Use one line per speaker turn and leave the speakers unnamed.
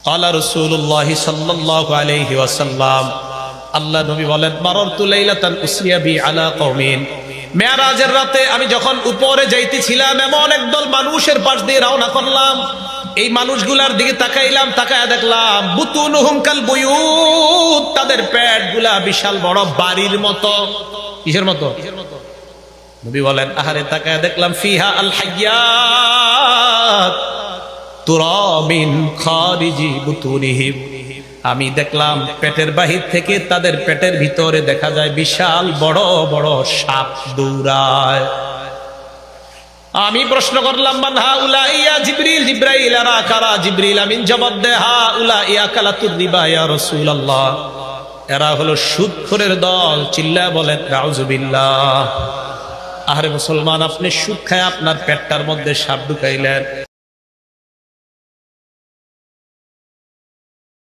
ক্বালা রাসূলুল্লাহ সাল্লাল্লাহু আলাইহি ওয়াসাল্লাম, আল্লাহ নবী বলেন, মারারতু লাইলাতান উসরিয়া বি আলা কওমিন, মেরাজের রাতে আমি যখন উপরে যাইতেছিলাম এমন একদল মানুষের পাশ দিয়ে রওনা করলাম। এই মানুষগুলার দিকে তাকাইলাম, তাকায়া দেখলাম বুতুনুহুম কাল বুয়ুত, তাদের পেটগুলা বিশাল বড় বাড়ির মতো। কিসের মতো? নবী বলেন, আহারে তাকায়া দেখলাম ফিহা আল হাইয়াত তুরা মিন খারিজি বুতুনিহিম, আমি দেখলাম পেটের বাহির থেকে তাদের পেটের ভিতরে দেখা যায় বিশাল বড় বড় সাপ দৌড়ায়। আমি প্রশ্ন করলাম, মান হাউলা ইয়া জিবরিল, জিবরাইল আরা কারা? জিবরিল আমিন জবাব দেয়, হাউলা ইয়া কালাতুর রিবা ইয়া রাসূলুল্লাহ, এরা হলো সুদখোরের দল। চিল্লায় বলেন নাউযুবিল্লাহ। আরে মুসলমান, আপনি সুদ খায় আপনার পেটটার মধ্যে সাপ ঢুকাইলেন।